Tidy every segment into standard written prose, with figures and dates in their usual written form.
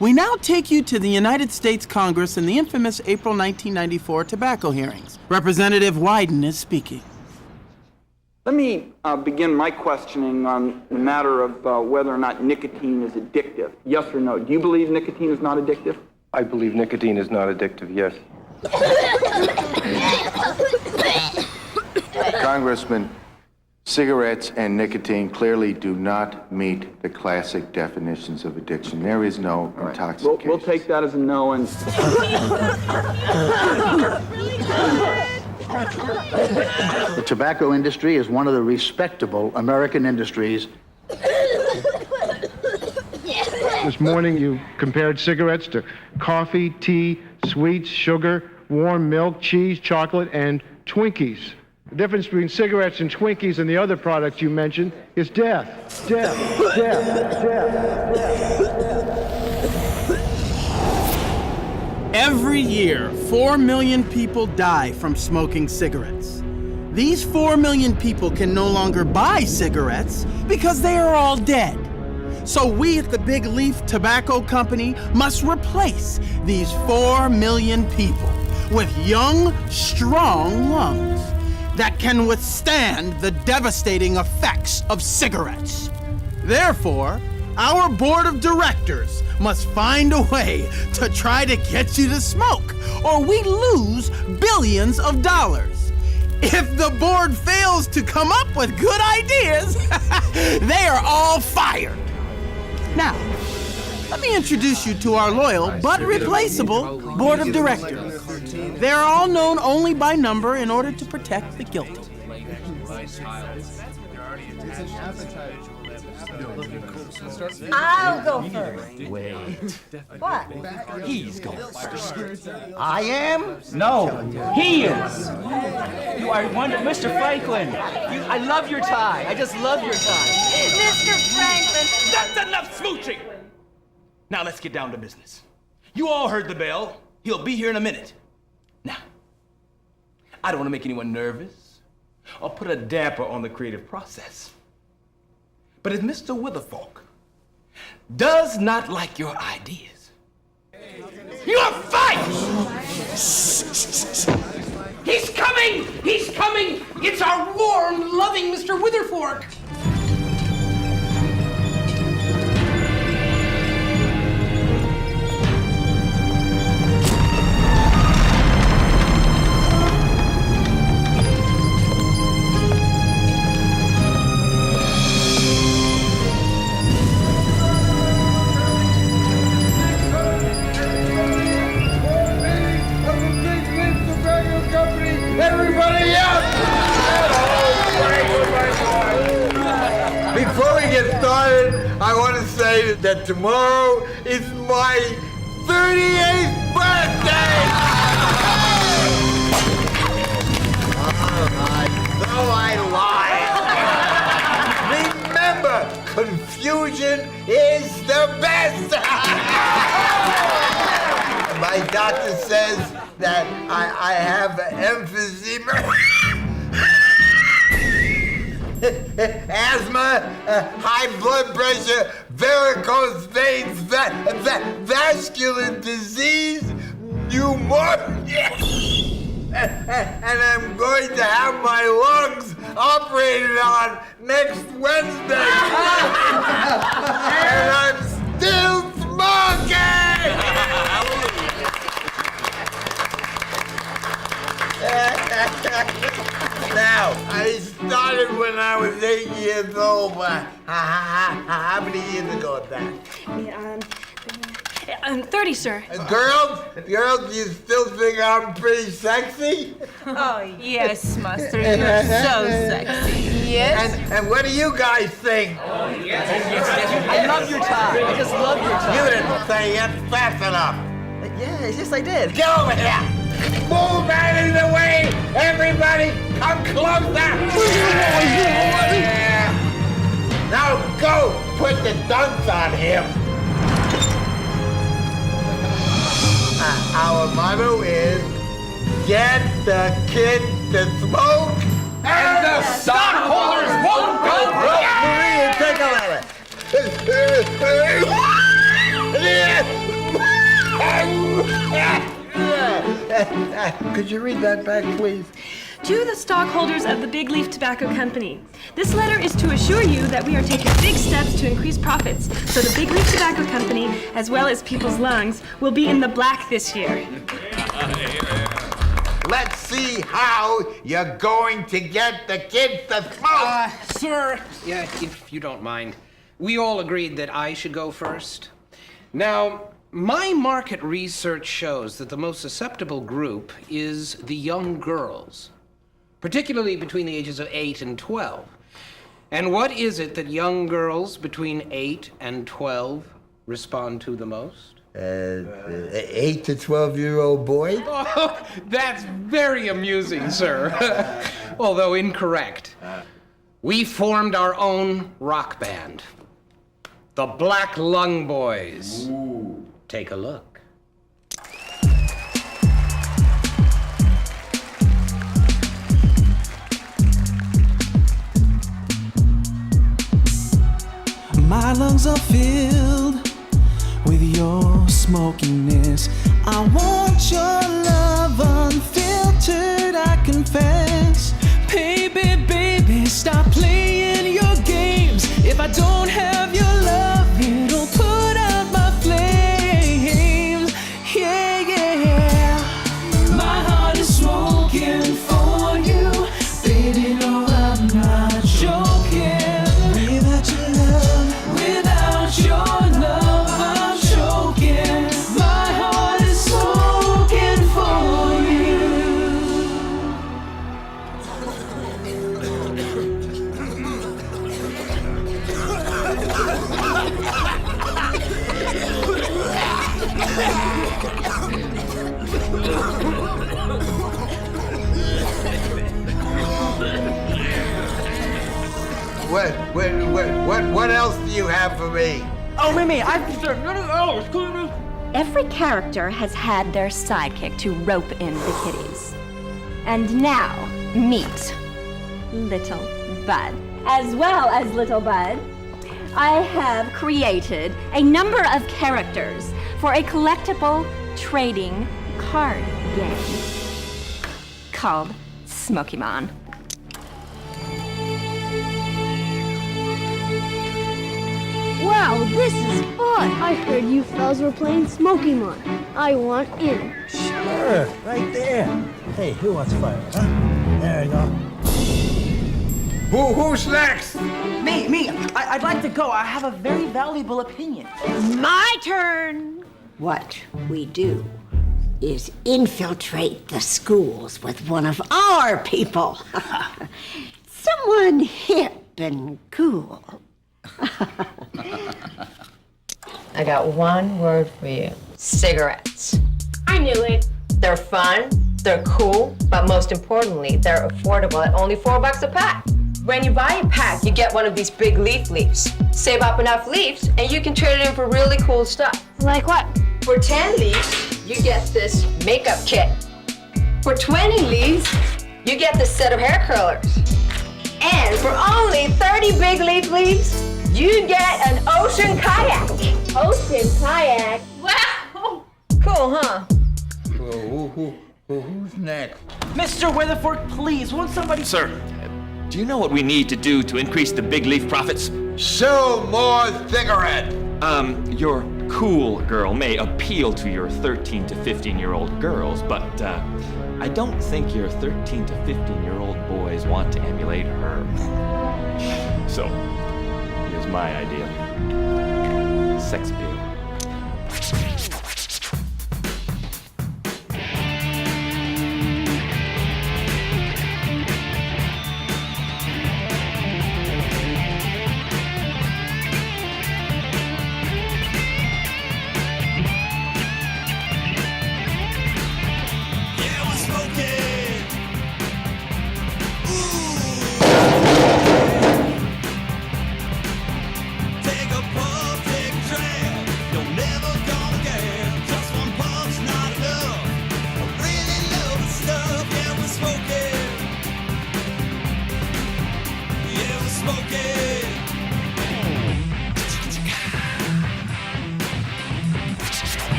We now take you to the United States Congress in the infamous April 1994 tobacco hearings. Representative Wyden is speaking. Let me begin my questioning on the matter of whether or not nicotine is addictive. Yes or no? Do you believe nicotine is not addictive? I believe nicotine is not addictive, yes. Congressman, cigarettes and nicotine clearly do not meet the classic definitions of addiction. There is no intoxication. We'll take that as a no. And the tobacco industry is one of the respectable American industries. This morning you compared cigarettes to coffee, tea, sweets, sugar, warm milk, cheese, chocolate, and Twinkies. The difference between cigarettes and Twinkies and the other products you mentioned is death. Death. Death. Death. Every year, 4 million people die from smoking cigarettes. These 4 million people can no longer buy cigarettes because they are all dead. So we at the Big Leaf Tobacco Company must replace these 4 million people with young, strong lungs that can withstand the devastating effects of cigarettes. Therefore, our board of directors must find a way to try to get you to smoke, or we lose billions of dollars. If the board fails to come up with good ideas, they are all fired. Now, let me introduce you to our loyal but replaceable board of directors. They are all known only by number in order to protect the guilty. I'll go first. Wait. What? He's going first. I am? No, he is. You are wonderful. Mr. Franklin, I love your tie. I just love your tie. Mr. Franklin. That's enough smooching! Now let's get down to business. You all heard the bell. He'll be here in a minute. Now, I don't want to make anyone nervous or put a damper on the creative process. But if Mr. Witherfalk does not like your ideas, you're fired! He's coming! He's coming! It's our warm, loving Mr. Witherfork! Everybody up! Before we get started, I want to say that tomorrow is my 38th birthday! Alright, so I lied. Remember, confusion is the best! My doctor says that I have emphysema, asthma, high blood pressure, varicose veins, vascular disease, pneumonia, and I'm going to have my lungs operated on next Wednesday. And I'm still smoking! Now, I started when I was 8 years old, but how many years ago is that? 30, sir. Girls, do you still think I'm pretty sexy? Oh, yes, Master. You're so sexy. Yes. And what do you guys think? Yes. I love your tie. I just love your tie. You didn't say it fast enough. Yes, I did. Get over here! Move out of the way! Everybody, come closer! Now go put the dunks on him! Our motto is, get the kid to smoke, And the stockholders won't go broke! Maria, take a letter. Could you read that back, please? To the stockholders of the Big Leaf Tobacco Company. This letter is to assure you that we are taking big steps to increase profits, so the Big Leaf Tobacco Company, as well as people's lungs, will be in the black this year. Let's see how you're going to get the kids to smoke. Sir, yeah, if you don't mind, we all agreed that I should go first. Now, my market research shows that the most susceptible group is the young girls, particularly between the ages of 8 and 12. And what is it that young girls between 8 and 12 respond to the most? 8 to 12-year-old boys? Oh, that's very amusing, sir. Although incorrect. We formed our own rock band, the Black Lung Boys. Ooh. Take a look. My lungs are filled with your smokiness. I want your love unfiltered, I confess. Baby, baby, stop playing your games. If I don't have your love, it'll put out my flames. Yeah, yeah. My heart is smoking for you. Baby, no, I'm not joking. Without your love, without your love, I'm choking. My heart is smoking for you. What else do you have for me? Oh, Mimi, Every character has had their sidekick to rope in the kiddies. And now, meet Little Bud. As well as Little Bud, I have created a number of characters for a collectible trading card game called Smokey-Mon. Wow, this is fun! I heard you fellas were playing Smokey-Mon. I want in. Sure, right there. Hey, who wants fire, huh? There you go. Who's next? Me. I'd like to go. I have a very valuable opinion. My turn! What we do is infiltrate the schools with one of our people. Someone hip and cool. I got one word for you. Cigarettes. I knew it. They're fun, they're cool, but most importantly, they're affordable at only $4 a pack. When you buy a pack, you get one of these big leaves. Save up enough leaves, and you can trade it in for really cool stuff. Like what? For 10 leaves, you get this makeup kit. For 20 leaves, you get this set of hair curlers. And for only 30 big leaves, you get an ocean kayak. Ocean kayak? Wow! Cool, huh? Who's next? Mr. Weatherford, please, won't somebody... Sir, do you know what we need to do to increase the big leaf profits? Sell more cigarettes. Your cool girl may appeal to your 13 to 15-year-old girls, but I don't think your 13 to 15-year-old boys want to emulate her. So, here's my idea. Sex appeal. Take a puff, take a drag.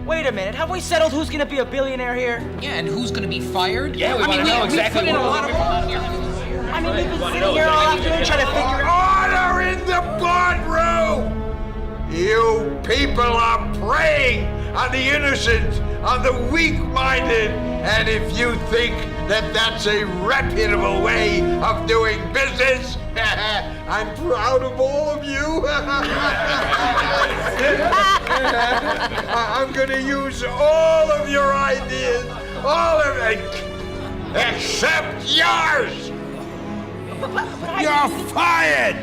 Wait a minute, have we settled who's gonna be a billionaire here? Yeah, and who's gonna be fired? Yeah, we want to know exactly we put in a what lot of work here. I mean, we've been sitting here all afternoon trying to figure out. Order in the boardroom! You people are preying on the innocent, on the weak-minded, and if you think that that's a reputable way of doing business, I'm proud of all of you. I'm going to use all of your ideas, all of it, except yours. You're fired.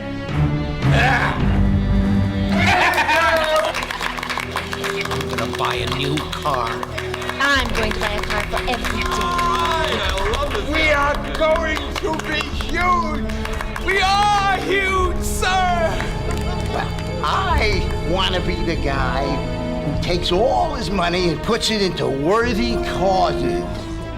I'm gonna buy a new car. I'm going to buy a car for every day. I love it. We are going to be huge. We are huge, sir. Well, I want to be the guy who takes all his money and puts it into worthy causes.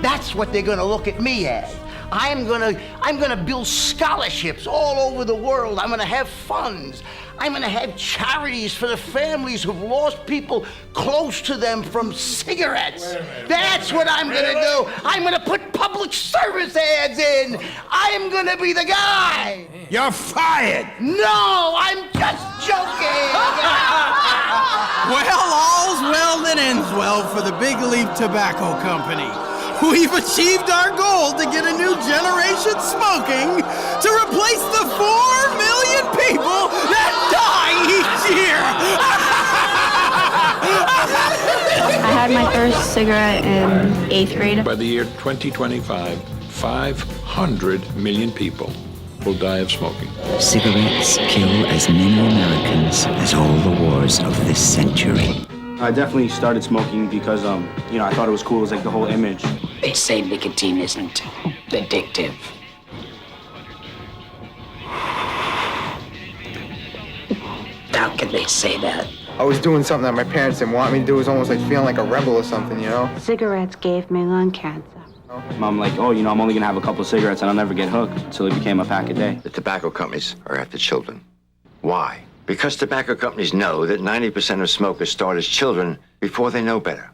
That's what they're going to look at me as. I'm gonna build scholarships all over the world. I'm gonna have funds. I'm gonna have charities for the families who've lost people close to them from cigarettes. That's what I'm gonna do. I'm gonna put public service ads in. I'm gonna be the guy. You're fired. No, I'm just joking. Well, all's well that ends well for the Big Leaf Tobacco Company. We've achieved our goal to get a new generation smoking to replace the 4 million people that die each year. I had my first cigarette in 8th grade. By the year 2025, 500 million people will die of smoking. Cigarettes kill as many Americans as all the wars of this century. I definitely started smoking because, I thought it was cool. It was like the whole image. They say nicotine isn't addictive. How can they say that? I was doing something that my parents didn't want me to do. It was almost like feeling like a rebel or something, you know? Cigarettes gave me lung cancer. Mom, I'm only gonna have a couple of cigarettes and I'll never get hooked until it became a pack a day. The tobacco companies are after children. Why? Because tobacco companies know that 90% of smokers start as children before they know better.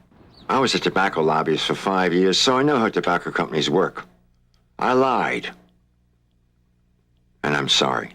I was a tobacco lobbyist for 5 years, so I know how tobacco companies work. I lied. And I'm sorry.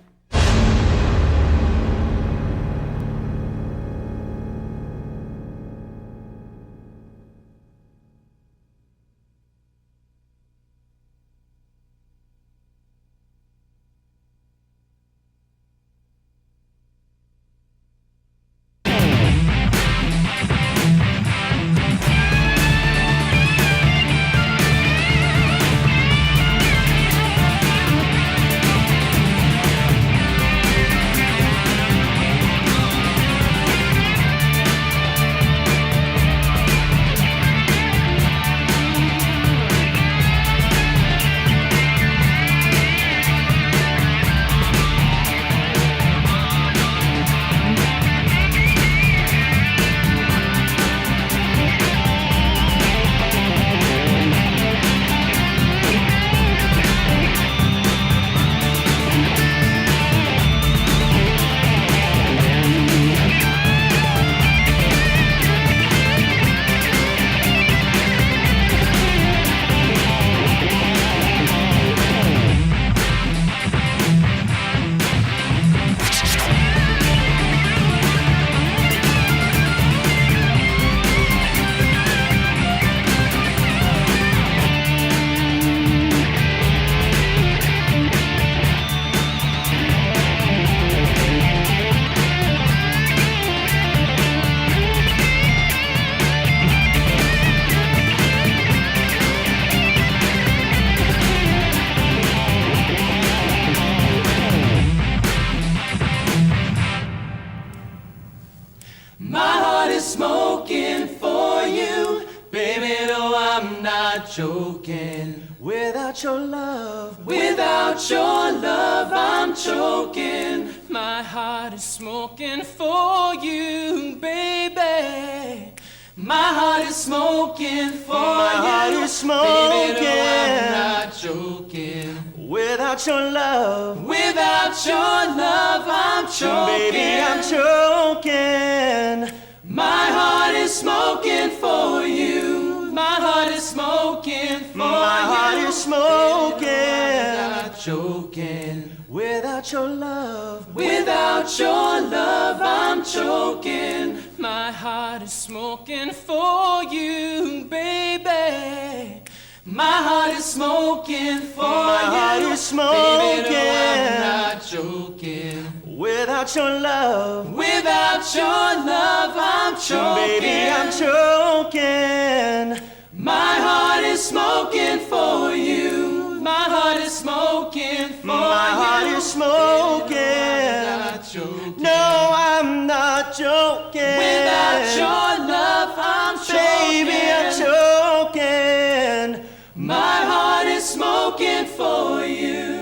Joking. Without your love, I'm choking. My heart is smoking for you, baby. My heart is smoking for My you. heart is smoking. Baby, no, I'm not joking. Without your love, I'm choking. baby, I'm choking. My heart is smoking for you. My heart is smoking for you. My heart is smoking. Without choking. Without your love. Without your love, I'm choking. My heart is smoking for you, baby. My heart is smoking for you. My heart is smoking. Baby, no, I'm not joking. Without your love. Without your love, I'm choking. Baby, I'm choking. My heart is smoking for you. My heart is smoking for you. My heart is smoking. No, I'm not joking. Without your love, I'm choking. Baby, I'm choking. My heart is smoking for you.